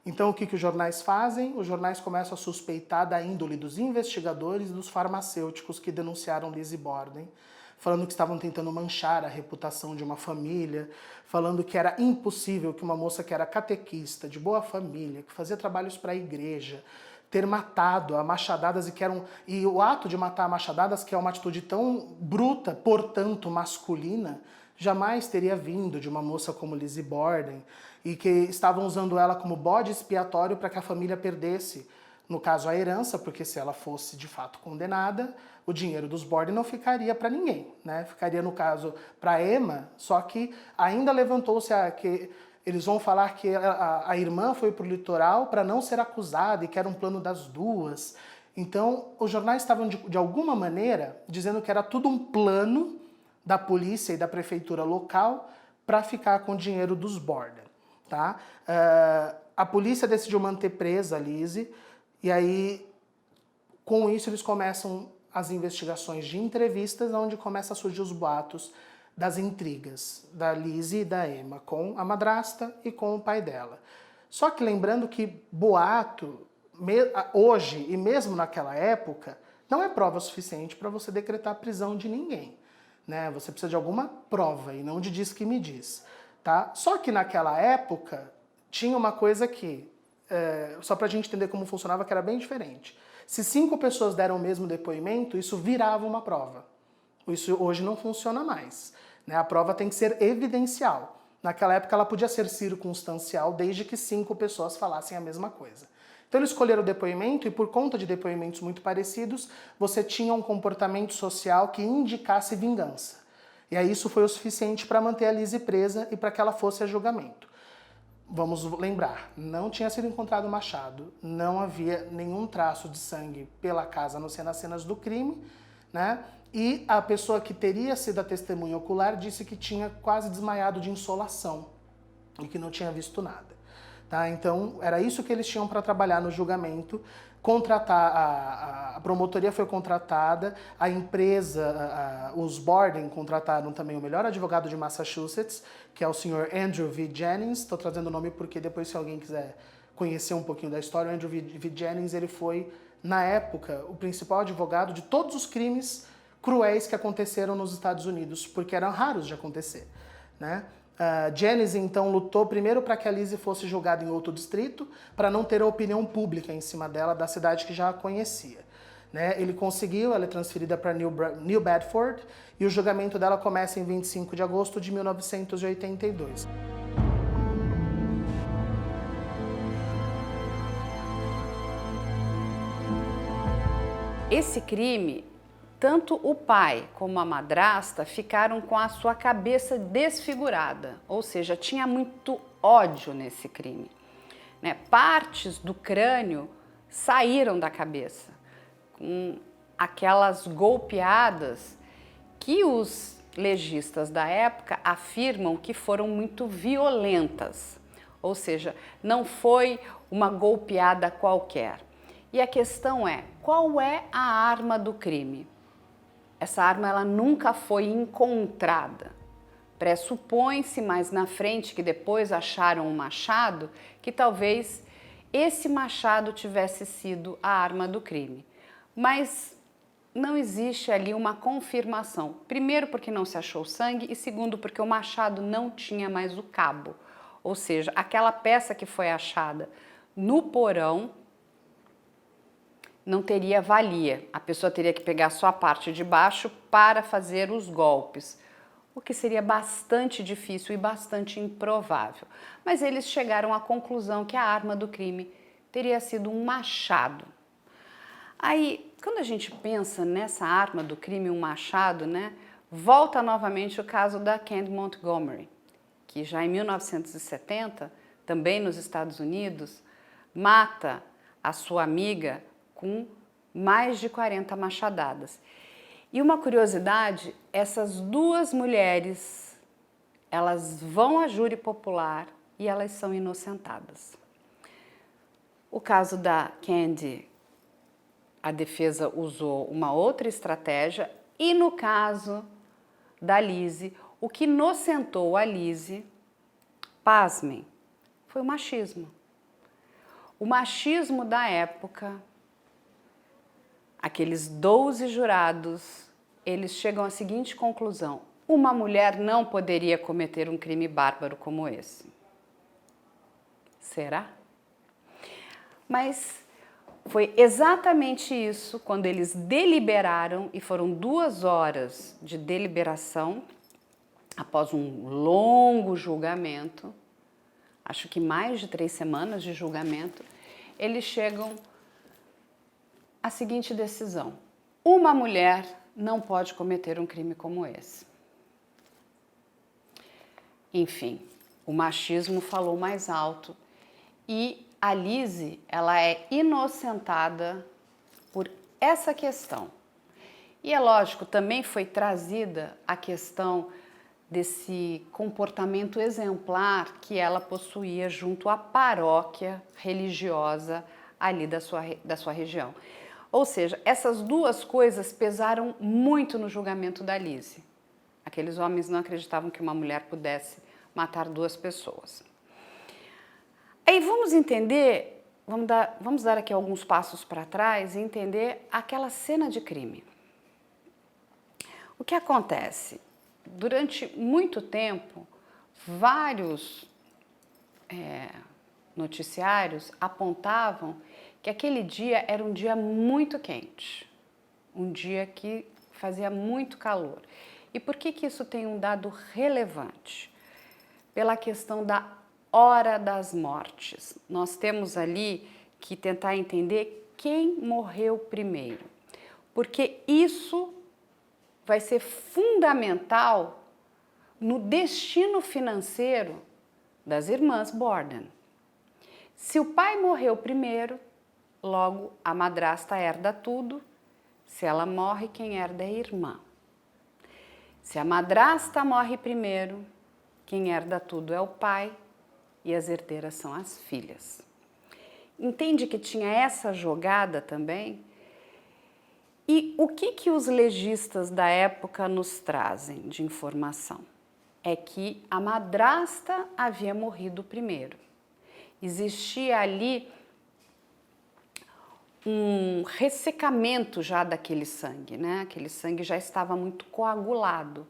Então, o que os jornais fazem? Os jornais começam a suspeitar da índole dos investigadores e dos farmacêuticos que denunciaram Lizzie Borden, falando que estavam tentando manchar a reputação de uma família, falando que era impossível que uma moça que era catequista, de boa família, que fazia trabalhos para a igreja, ter matado a machadadas e o ato de matar a machadadas, que é uma atitude tão bruta, portanto masculina, jamais teria vindo de uma moça como Lizzie Borden, e que estavam usando ela como bode expiatório para que a família perdesse, no caso, a herança, porque se ela fosse de fato condenada, o dinheiro dos Borden não ficaria para ninguém, né? Ficaria, no caso, para Emma, só que ainda levantou-se que eles vão falar que a irmã foi para o litoral para não ser acusada e que era um plano das duas. Então, os jornais estavam, de alguma maneira, dizendo que era tudo um plano da polícia e da prefeitura local para ficar com o dinheiro dos Borden. Tá? A polícia decidiu manter presa a Lizzie, e aí, com isso, eles começam as investigações de entrevistas, onde começam a surgir os boatos das intrigas da Lizzie e da Emma, com a madrasta e com o pai dela. Só que lembrando que boato, hoje e mesmo naquela época, não é prova suficiente para você decretar a prisão de ninguém. Né? Você precisa de alguma prova e não de diz que me diz. Tá? Só que naquela época tinha uma coisa que, só para a gente entender como funcionava, que era bem diferente. Se 5 pessoas deram o mesmo depoimento, isso virava uma prova. Isso hoje não funciona mais. Né? A prova tem que ser evidencial. Naquela época ela podia ser circunstancial, desde que 5 pessoas falassem a mesma coisa. Então eles escolheram o depoimento e, por conta de depoimentos muito parecidos, você tinha um comportamento social que indicasse vingança. E aí isso foi o suficiente para manter a Lizzie presa e para que ela fosse a julgamento. Vamos lembrar, não tinha sido encontrado o machado, não havia nenhum traço de sangue pela casa, a não ser nas cenas do crime, né? E a pessoa que teria sido a testemunha ocular disse que tinha quase desmaiado de insolação e que não tinha visto nada. Tá? Então, era isso que eles tinham para trabalhar no julgamento. A promotoria foi contratada, a empresa, os Borden contrataram também o melhor advogado de Massachusetts, que é o senhor Andrew V. Jennings. Estou trazendo o nome porque depois, se alguém quiser conhecer um pouquinho da história, o Andrew V. Jennings, ele foi, na época, o principal advogado de todos os crimes cruéis que aconteceram nos Estados Unidos, porque eram raros de acontecer, né? Jennings, então, lutou primeiro para que a Lizzie fosse julgada em outro distrito, para não ter a opinião pública em cima dela, da cidade que já a conhecia. Né? Ele conseguiu, ela é transferida para New Bedford, e o julgamento dela começa em 25 de agosto de 1982. Esse crime, tanto o pai como a madrasta ficaram com a sua cabeça desfigurada, ou seja, tinha muito ódio nesse crime. Né? Partes do crânio saíram da cabeça, com aquelas golpeadas que os legistas da época afirmam que foram muito violentas, ou seja, não foi uma golpeada qualquer. E a questão é, qual é a arma do crime? Essa arma ela nunca foi encontrada. Pressupõe-se mais na frente, que depois acharam um machado, que talvez esse machado tivesse sido a arma do crime. Mas não existe ali uma confirmação. Primeiro porque não se achou sangue e segundo porque o machado não tinha mais o cabo. Ou seja, aquela peça que foi achada no porão não teria valia. A pessoa teria que pegar só a parte de baixo para fazer os golpes, o que seria bastante difícil e bastante improvável. Mas eles chegaram à conclusão que a arma do crime teria sido um machado. Aí, quando a gente pensa nessa arma do crime, um machado, né, volta novamente o caso da Candy Montgomery, que já em 1970, também nos Estados Unidos, mata a sua amiga com mais de 40 machadadas. E uma curiosidade, essas duas mulheres, elas vão à júri popular e elas são inocentadas. O caso da Candy, a defesa usou uma outra estratégia e no caso da Lizzie, o que inocentou a Lizzie, pasmem, foi o machismo. O machismo da época, aqueles 12 jurados, eles chegam à seguinte conclusão: uma mulher não poderia cometer um crime bárbaro como esse. Será? Mas foi exatamente isso quando eles deliberaram, e foram 2 horas de deliberação, após um longo julgamento, acho que mais de 3 semanas de julgamento, eles chegam à seguinte decisão: uma mulher não pode cometer um crime como esse. Enfim, o machismo falou mais alto e a Lizzie, ela é inocentada por essa questão. E é lógico, também foi trazida a questão desse comportamento exemplar que ela possuía junto à paróquia religiosa ali da sua região. Ou seja, essas 2 coisas pesaram muito no julgamento da Lizzie. Aqueles homens não acreditavam que uma mulher pudesse matar 2 pessoas. Aí vamos entender, vamos dar aqui alguns passos para trás e entender aquela cena de crime. O que acontece? Durante muito tempo, vários noticiários apontavam que aquele dia era um dia muito quente, um dia que fazia muito calor. E por que isso tem um dado relevante? Pela questão da hora das mortes. Nós temos ali que tentar entender quem morreu primeiro, porque isso vai ser fundamental no destino financeiro das irmãs Borden. Se o pai morreu primeiro, logo a madrasta herda tudo. Se ela morre, quem herda é a irmã. Se a madrasta morre primeiro, quem herda tudo é o pai e as herdeiras são as filhas. Entende que tinha essa jogada também? E o que os legistas da época nos trazem de informação? É que a madrasta havia morrido primeiro. Existia ali um ressecamento já daquele sangue, né? Aquele sangue já estava muito coagulado,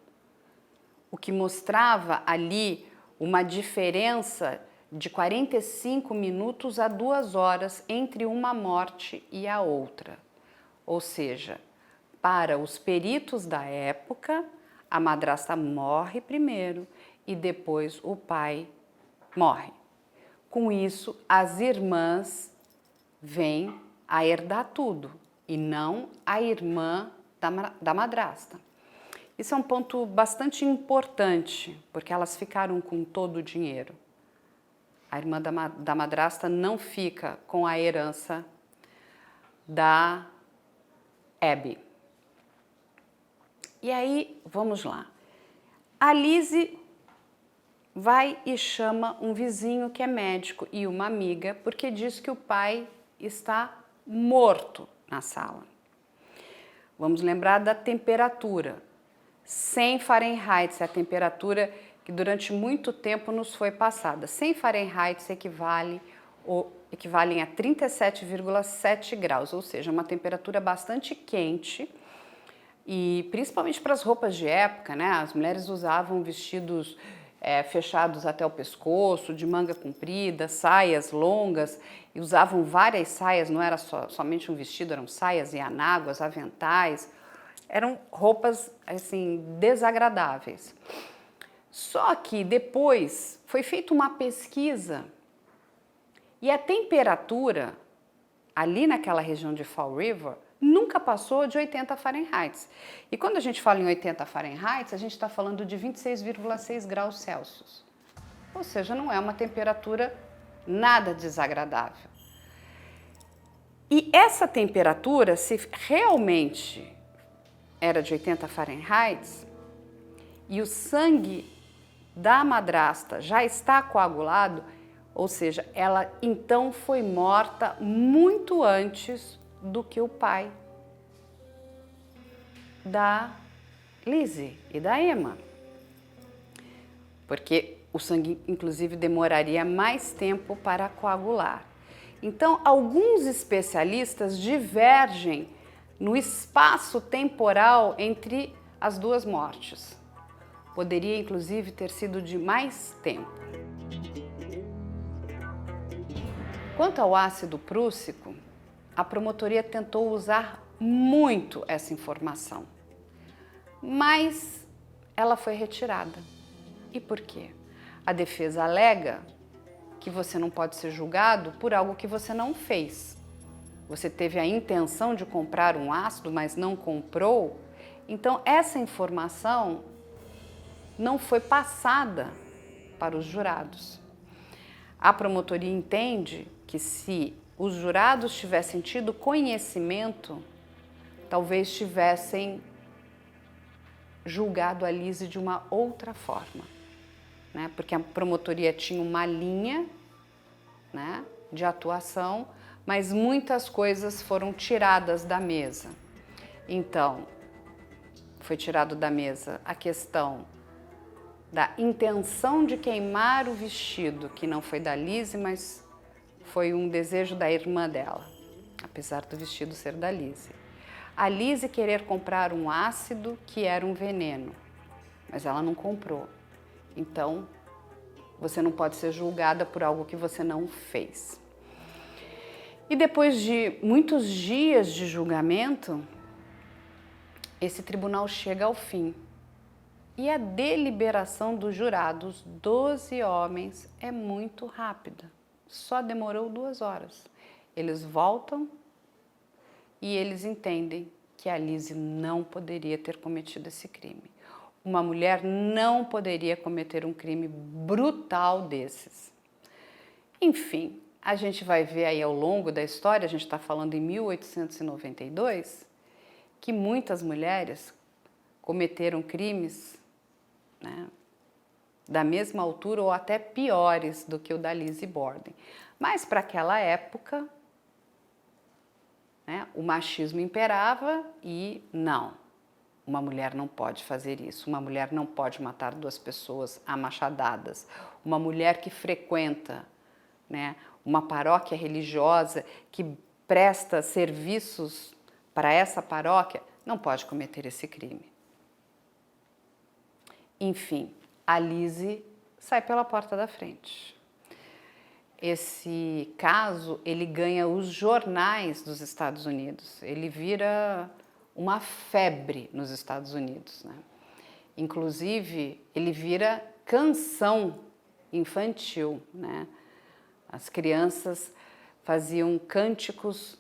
o que mostrava ali uma diferença de 45 minutos a 2 horas entre uma morte e a outra. Ou seja, para os peritos da época, a madrasta morre primeiro e depois o pai morre. Com isso, as irmãs vêm a herdar tudo e não a irmã da madrasta. Isso é um ponto bastante importante, porque elas ficaram com todo o dinheiro. A irmã da madrasta não fica com a herança da Abby. E aí, vamos lá. A Lizzie vai e chama um vizinho que é médico e uma amiga, porque diz que o pai está morto na sala. Vamos lembrar da temperatura. 100 Fahrenheit é a temperatura que durante muito tempo nos foi passada. 100 Fahrenheit equivalem a 37,7 graus, ou seja, uma temperatura bastante quente. E principalmente para as roupas de época, né? As mulheres usavam vestidos fechados até o pescoço, de manga comprida, saias longas, e usavam várias saias, não era somente um vestido, eram saias e anáguas, aventais, eram roupas assim desagradáveis. Só que depois foi feita uma pesquisa e a temperatura ali naquela região de Fall River nunca passou de 80 Fahrenheit. E quando a gente fala em 80 Fahrenheit, a gente está falando de 26,6 graus Celsius. Ou seja, não é uma temperatura nada desagradável. E essa temperatura, se realmente era de 80 Fahrenheit e o sangue da madrasta já está coagulado, ou seja, ela então foi morta muito antes do que o pai da Lizzie e da Emma, porque o sangue inclusive demoraria mais tempo para coagular. Então, alguns especialistas divergem no espaço temporal entre as duas mortes. Poderia, inclusive, ter sido de mais tempo. Quanto ao ácido prússico, a promotoria tentou usar muito essa informação, mas ela foi retirada. E por quê? A defesa alega que você não pode ser julgado por algo que você não fez. Você teve a intenção de comprar um ácido, mas não comprou. Então, essa informação não foi passada para os jurados. A promotoria entende que se os jurados tivessem tido conhecimento, talvez tivessem julgado a Lise de uma outra forma, né? Porque a promotoria tinha uma linha, né, de atuação, mas muitas coisas foram tiradas da mesa. Então, foi tirado da mesa a questão da intenção de queimar o vestido, que não foi da Lise, mas foi um desejo da irmã dela, apesar do vestido ser da Lise. A Lise querer comprar um ácido que era um veneno, mas ela não comprou. Então, você não pode ser julgada por algo que você não fez. E depois de muitos dias de julgamento, esse tribunal chega ao fim. E a deliberação dos jurados, 12 homens, é muito rápida. Só demorou 2 horas. Eles voltam e eles entendem que a Lise não poderia ter cometido esse crime. Uma mulher não poderia cometer um crime brutal desses. Enfim, a gente vai ver aí ao longo da história, a gente está falando em 1892, que muitas mulheres cometeram crimes, né, da mesma altura ou até piores do que o da Lizzie Borden. Mas para aquela época, né, o machismo imperava e não, uma mulher não pode fazer isso, uma mulher não pode matar 2 pessoas a machadadas, uma mulher que frequenta, né, uma paróquia religiosa, que presta serviços para essa paróquia, não pode cometer esse crime. Enfim, a Lizzie sai pela porta da frente. Esse caso, ele ganha os jornais dos Estados Unidos, ele vira uma febre nos Estados Unidos, né? Inclusive, ele vira canção infantil, né? As crianças faziam cânticos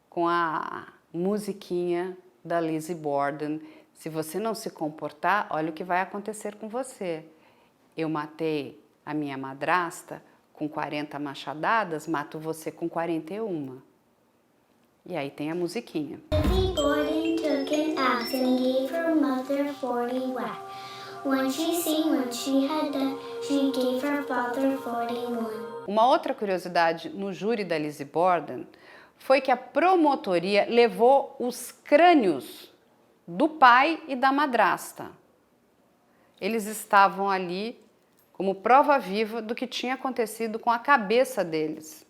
com a musiquinha da Lizzie Borden. Se você não se comportar, olha o que vai acontecer com você. Eu matei a minha madrasta com 40 machadadas, mato você com 41. E aí tem a musiquinha. Lizzie Borden took an axe and gave her mother 40 whack. When she seen what she had done, she gave her father 41. Uma outra curiosidade no júri da Lizzie Borden foi que a promotoria levou os crânios do pai e da madrasta. Eles estavam ali como prova viva do que tinha acontecido com a cabeça deles.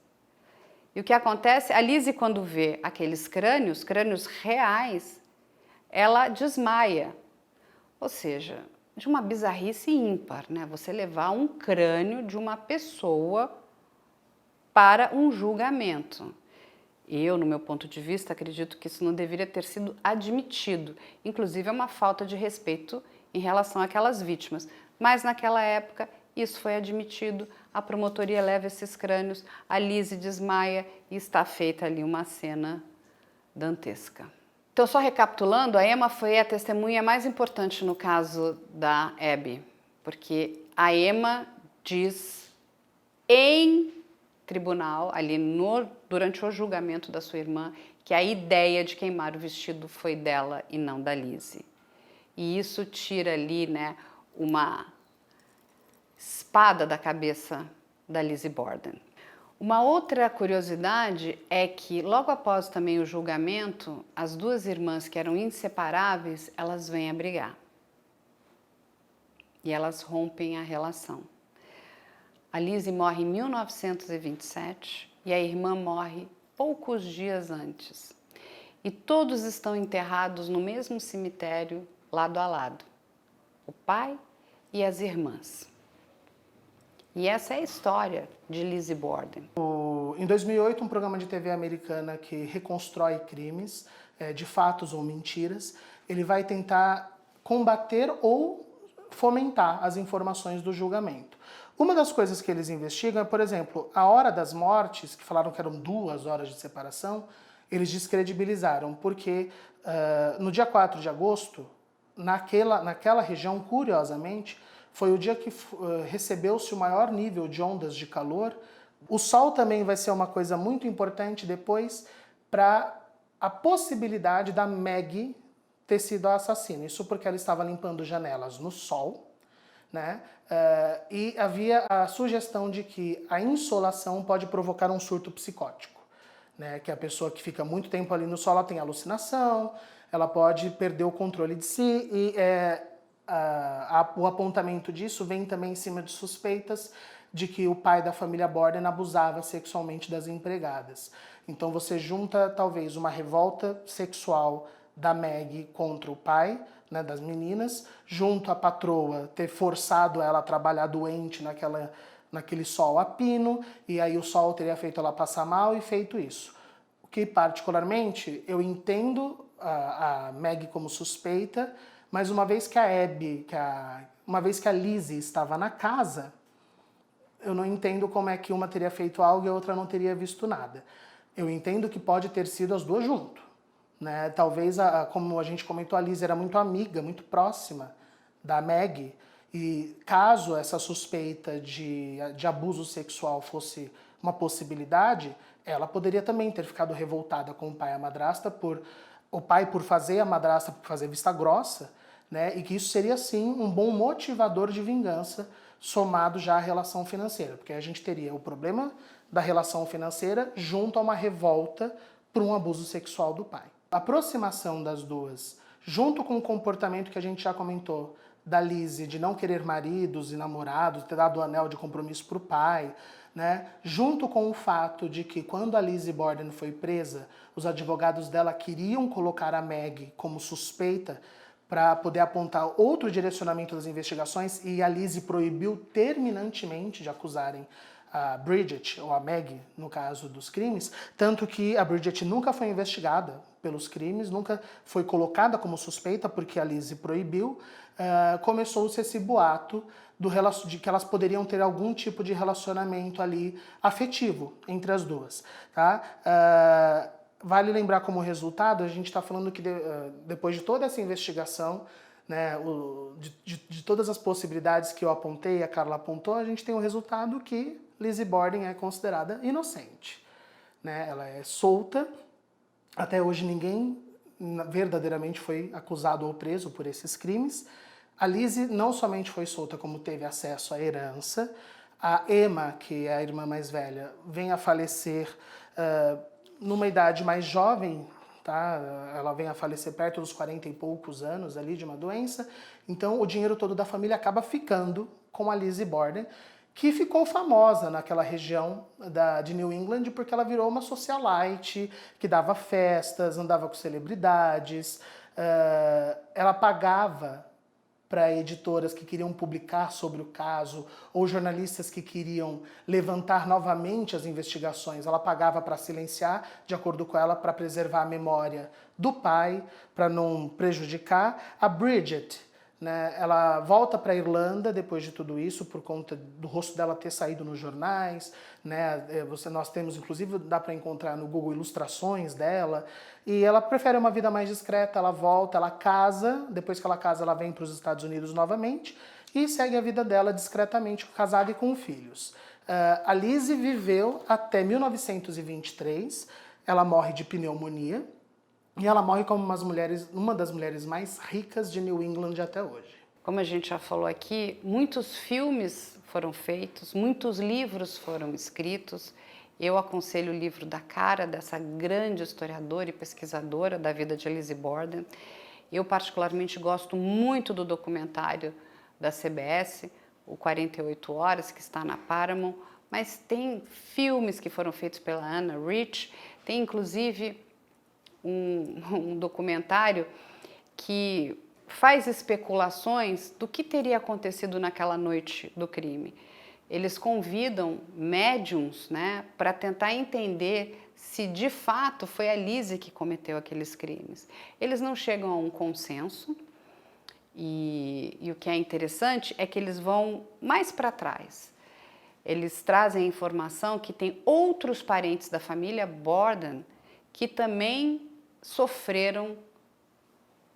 E o que acontece? A Lizzie, quando vê aqueles crânios reais, ela desmaia. Ou seja, de uma bizarrice ímpar, né? Você levar um crânio de uma pessoa para um julgamento. Eu, no meu ponto de vista, acredito que isso não deveria ter sido admitido. Inclusive, é uma falta de respeito em relação àquelas vítimas. Mas, naquela época, isso foi admitido, a promotoria leva esses crânios, a Lizzie desmaia e está feita ali uma cena dantesca. Então, só recapitulando, a Emma foi a testemunha mais importante no caso da Abby, porque a Emma diz em tribunal, ali durante o julgamento da sua irmã, que a ideia de queimar o vestido foi dela e não da Lizzie. E isso tira ali, né, uma espada da cabeça da Lizzie Borden. Uma outra curiosidade é que logo após também o julgamento, as 2 irmãs que eram inseparáveis, elas vêm a brigar. E elas rompem a relação. A Lizzie morre em 1927 e a irmã morre poucos dias antes. E todos estão enterrados no mesmo cemitério, lado a lado. O pai e as irmãs. E essa é a história de Lizzie Borden. Em 2008, um programa de TV americana que reconstrói crimes de fatos ou mentiras, ele vai tentar combater ou fomentar as informações do julgamento. Uma das coisas que eles investigam é, por exemplo, a hora das mortes, que falaram que eram 2 horas de separação, eles descredibilizaram, porque no dia 4 de agosto, naquela região, curiosamente, foi o dia que recebeu-se o maior nível de ondas de calor. O sol também vai ser uma coisa muito importante depois para a possibilidade da Maggie ter sido a assassina. Isso porque ela estava limpando janelas no sol, né? E havia a sugestão de que a insolação pode provocar um surto psicótico, né? Que a pessoa que fica muito tempo ali no sol, ela tem alucinação, ela pode perder o controle de si e o apontamento disso vem também em cima de suspeitas de que o pai da família Borden abusava sexualmente das empregadas. Então você junta talvez uma revolta sexual da Maggie contra o pai, né, das meninas, junto à patroa ter forçado ela a trabalhar doente naquele sol a pino, e aí o sol teria feito ela passar mal e feito isso. O que particularmente eu entendo a Maggie como suspeita, mas uma vez que a Lizzie estava na casa, eu não entendo como é que uma teria feito algo e a outra não teria visto nada. Eu entendo que pode ter sido as duas junto, né? Talvez, como a gente comentou, a Lizzie era muito amiga, muito próxima da Maggie, e caso essa suspeita de abuso sexual fosse uma possibilidade, ela poderia também ter ficado revoltada com o pai e a madrasta, o pai por fazer, a madrasta por fazer vista grossa, né? E que isso seria sim um bom motivador de vingança, somado já à relação financeira, porque a gente teria o problema da relação financeira junto a uma revolta por um abuso sexual do pai. A aproximação das duas, junto com o comportamento que a gente já comentou da Lizzie de não querer maridos e namorados, ter dado o anel de compromisso para o pai, né? Junto com o fato de que quando a Lizzie Borden foi presa, os advogados dela queriam colocar a Maggie como suspeita para poder apontar outro direcionamento das investigações, e a Lizzie proibiu terminantemente de acusarem a Bridget, ou a Maggie, no caso dos crimes, tanto que a Bridget nunca foi investigada pelos crimes, nunca foi colocada como suspeita, porque a Lizzie proibiu. Começou-se esse boato de que elas poderiam ter algum tipo de relacionamento ali afetivo entre as duas, tá? Vale lembrar como resultado, a gente está falando que depois de toda essa investigação, né, de todas as possibilidades que eu apontei, a Carla apontou, a gente tem o resultado que Lizzie Borden é considerada inocente, né? Ela é solta, até hoje ninguém verdadeiramente foi acusado ou preso por esses crimes. A Lizzie não somente foi solta, como teve acesso à herança. A Emma, que é a irmã mais velha, vem a falecer numa idade mais jovem, tá? Ela vem a falecer perto dos 40 e poucos anos ali de uma doença. Então o dinheiro todo da família acaba ficando com a Lizzie Borden, que ficou famosa naquela região de New England porque ela virou uma socialite, que dava festas, andava com celebridades, ela pagava para editoras que queriam publicar sobre o caso, ou jornalistas que queriam levantar novamente as investigações. Ela pagava para silenciar, de acordo com ela, para preservar a memória do pai, para não prejudicar. A Bridget, né, ela volta para a Irlanda depois de tudo isso, por conta do rosto dela ter saído nos jornais, né, nós temos, inclusive, dá para encontrar no Google ilustrações dela, e ela prefere uma vida mais discreta, ela volta, ela casa, depois que ela casa ela vem para os Estados Unidos novamente, e segue a vida dela discretamente, casada e com filhos. A Lizzie viveu até 1923, ela morre de pneumonia, e ela morre como uma das mulheres mais ricas de New England até hoje. Como a gente já falou aqui, muitos filmes foram feitos, muitos livros foram escritos. Eu aconselho o livro da Cara, dessa grande historiadora e pesquisadora da vida de Lizzie Borden. Eu particularmente gosto muito do documentário da CBS, o 48 Horas, que está na Paramount, mas tem filmes que foram feitos pela Anna Rich, tem inclusive um documentário que faz especulações do que teria acontecido naquela noite do crime. Eles convidam médiums, né, para tentar entender se de fato foi a Lizzie que cometeu aqueles crimes. Eles não chegam a um consenso e o que é interessante é que eles vão mais para trás. Eles trazem a informação que tem outros parentes da família Borden que também sofreram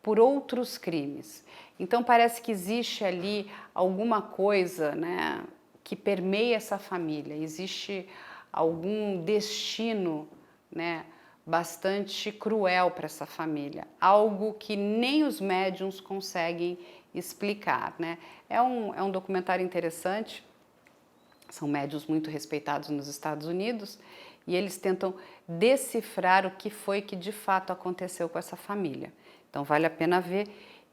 por outros crimes. Então parece que existe ali alguma coisa, né, que permeia essa família, existe algum destino, né, bastante cruel para essa família, algo que nem os médiums conseguem explicar, né? É um documentário interessante, são médiums muito respeitados nos Estados Unidos e eles tentam decifrar o que foi que de fato aconteceu com essa família. Então vale a pena ver,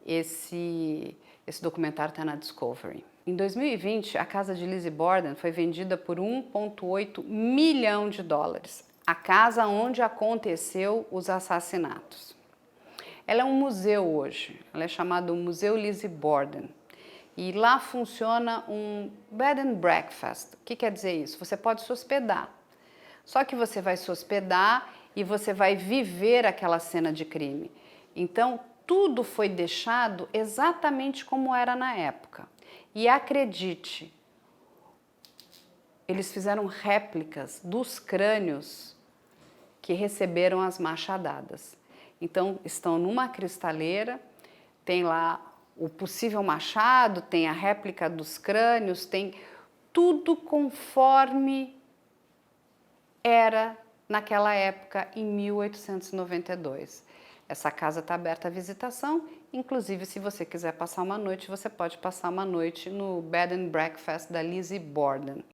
esse documentário está na Discovery. Em 2020, a casa de Lizzie Borden foi vendida por 1,8 milhão de dólares. A casa onde aconteceu os assassinatos. Ela é um museu hoje, ela é chamada Museu Lizzie Borden. E lá funciona um bed and breakfast. O que quer dizer isso? Você pode se hospedar. Só que você vai se hospedar e você vai viver aquela cena de crime. Então, tudo foi deixado exatamente como era na época. E acredite, eles fizeram réplicas dos crânios que receberam as machadadas. Então, estão numa cristaleira, tem lá o possível machado, tem a réplica dos crânios, tem tudo conforme era naquela época, em 1892. Essa casa está aberta à visitação, inclusive se você quiser passar uma noite, você pode passar uma noite no Bed and Breakfast da Lizzie Borden.